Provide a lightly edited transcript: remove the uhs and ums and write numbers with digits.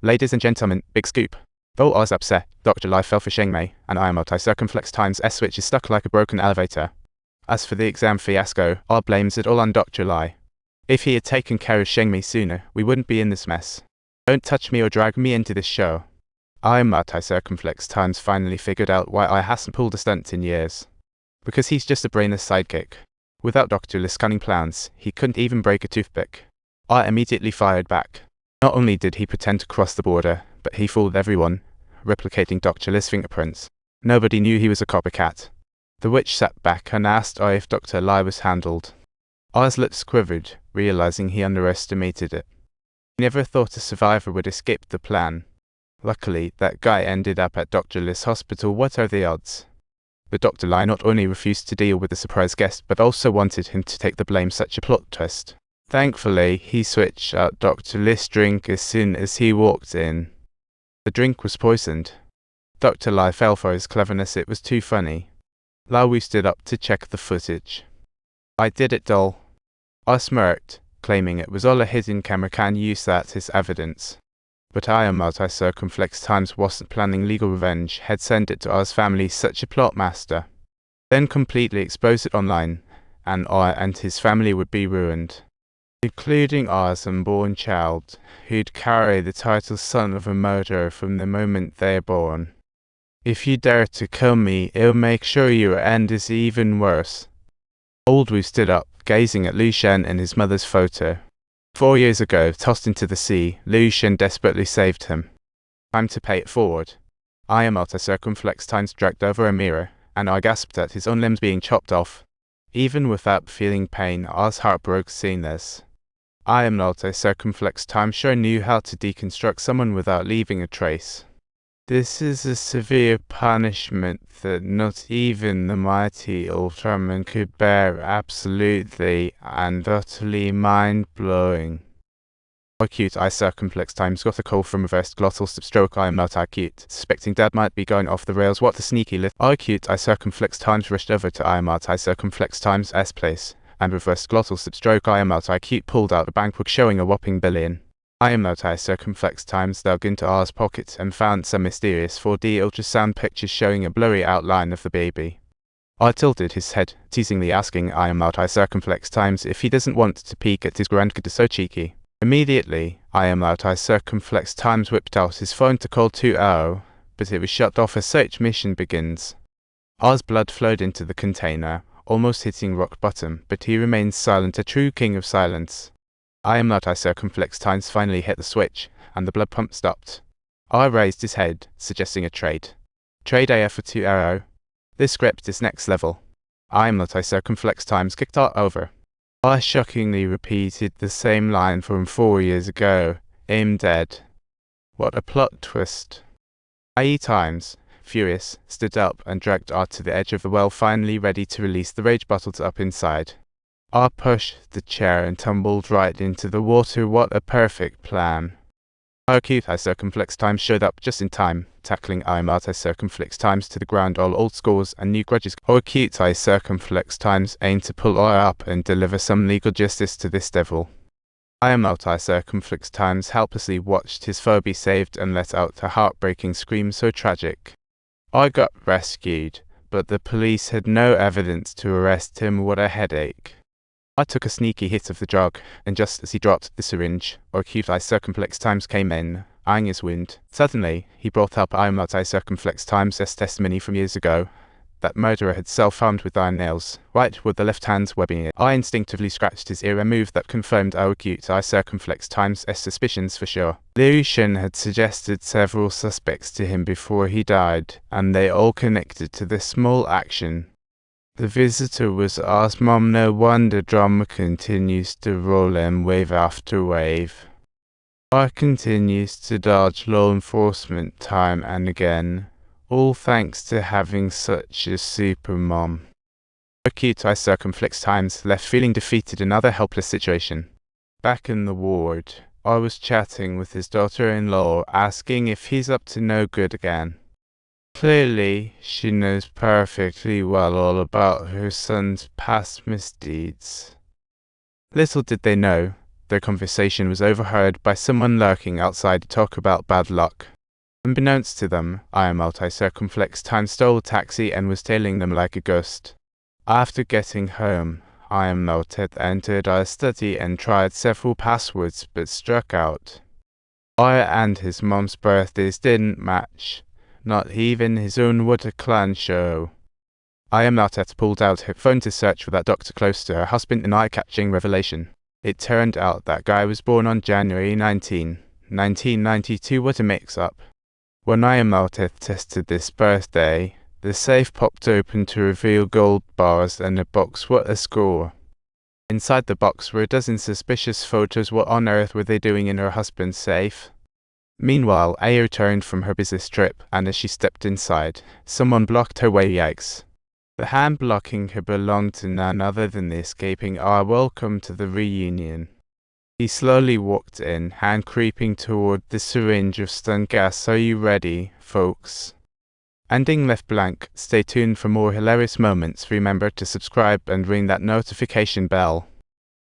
Ladies and gentlemen, big scoop. Though I was upset, Dr. Lai fell for Juanmao, and I am multi-circumflex times S switch is stuck like a broken elevator. As for the exam fiasco, I blames it all on Dr. Lai. If he had taken care of Juanmao sooner, we wouldn't be in this mess. Don't touch me or drag me into this show. I am multi-circumflex times finally figured out why I hasn't pulled a stunt in years. Because he's just a brainless sidekick. Without Dr. Li's cunning plans, he couldn't even break a toothpick. I immediately fired back. Not only did he pretend to cross the border, but he fooled everyone, replicating Dr. Li's fingerprints. Nobody knew he was a copycat. The witch sat back and asked I if Dr. Lai was handled. I's lips quivered, realizing he underestimated it. He never thought a survivor would escape the plan. Luckily, that guy ended up at Dr. Li's hospital. What are the odds? But Dr. Lai not only refused to deal with the surprise guest, but also wanted him to take the blame. Such a plot twist. Thankfully, he switched out Dr. Li's drink as soon as he walked in. The drink was poisoned. Dr. Lai fell for his cleverness. It was too funny. Lau stood up to check the footage. I did it, doll. I smirked, claiming it was all a hidden camera. Can use that as evidence. But I am multi-circumflex times wasn't planning legal revenge. Had sent it to Oz family. Such a plot master. Then completely expose it online, and I and his family would be ruined. Including Oz unborn child, who'd carry the title son of a murderer from the moment they're born. If you dare to kill me, it'll make sure your end is even worse. Old Wu stood up, gazing at Lu Shen and his mother's photo. 4 years ago, tossed into the sea, Lu Shen desperately saved him. Time to pay it forward. I am multi-circumflex times dragged over a mirror, and I gasped at his own limbs being chopped off. Even without feeling pain, Oz heart broke seeing this. I am multi-circumflex times sure knew how to deconstruct someone without leaving a trace. This is a severe punishment that not even the mighty Ultraman could bear. Absolutely and utterly mind-blowing. Acute I circumflex times got a call from reversed glottal substroke. I am multi-acute, suspecting Dad might be going off the rails. What the sneaky lit. Acute I circumflex times rushed over to I am multi-circumflex times S place, and reversed glottal substroke. I am multi-acute pulled out a bankbook showing a whopping billion. I am multi-circumflex times dug into R's pocket and found some mysterious 4D ultrasound pictures showing a blurry outline of the baby. I tilted his head, teasingly asking I am multi-circumflex times if he doesn't want to peek at his grandkid. So cheeky. Immediately, I am multi-circumflex times whipped out his phone to call 2-0, but it was shut off as search mission begins. R's blood flowed into the container, almost hitting rock bottom, but he remained silent, a true king of silence. I am multi-circumflex times finally hit the switch, and the blood pump stopped. I raised his head, suggesting a trade. Trade AF for 2-0. This script is next level. I am multi-circumflex times kicked out over. I shockingly repeated the same line from 4 years ago. I'm dead. What a plot twist. IE times, furious, stood up and dragged R to the edge of the well, finally ready to release the rage bottles up inside. I pushed the chair and tumbled right into the water. What a perfect plan. Acute I circumflex times showed up just in time, tackling I multi-circumflex times to the ground. All old scores and new grudges. Acute I circumflex times aimed to pull I up and deliver some legal justice to this devil. I am multi-circumflex times helplessly watched his foe be saved and let out a heartbreaking scream so tragic. I got rescued, but the police had no evidence to arrest him. What a headache. I took a sneaky hit of the drug, and just as he dropped the syringe, Acute I circumflex times came in, eyeing his wound. Suddenly, he brought up I multi-circumflex times as testimony from years ago. That murderer had self-harmed with iron nails, right with the left hand webbing it. I instinctively scratched his ear, a move that confirmed Acute I circumflex times S suspicions for sure. Lu Shen had suggested several suspects to him before he died, and they all connected to this small action. The visitor was R's mom. No wonder drama continues to roll in wave after wave. R continues to dodge law enforcement time and again, all thanks to having such a super mom. Acute I circumflex times left feeling defeated. Another helpless situation. Back in the ward, I was chatting with his daughter-in-law, asking if he's up to no good again. Clearly, she knows perfectly well all about her son's past misdeeds. Little did they know, Their conversation was overheard by someone lurking outside to talk about bad luck. Unbeknownst to them, I am multi-circumflex time stole a taxi and was tailing them like a ghost. After getting home, I am melted entered our study and tried several passwords but struck out. I and his mom's birthdays didn't match, not even his own WuTa-Clan show. I am melted pulled out her phone to search for that doctor close to her husband, an eye-catching revelation. It turned out that guy was born on January 19, 1992. What a mix-up. When I am melted tested this birthday, the safe popped open to reveal gold bars and a box. What a score. Inside the box were a dozen suspicious photos. What on earth were they doing in her husband's safe? Meanwhile, A returned from her business trip, and as she stepped inside, someone blocked her way. Yikes. The hand blocking her belonged to none other than the escaping R. Welcome to the reunion. He slowly walked in, hand creeping toward the syringe of stun gas. Are you ready, folks? Ending left blank. Stay tuned for more hilarious moments. Remember to subscribe and ring that notification bell.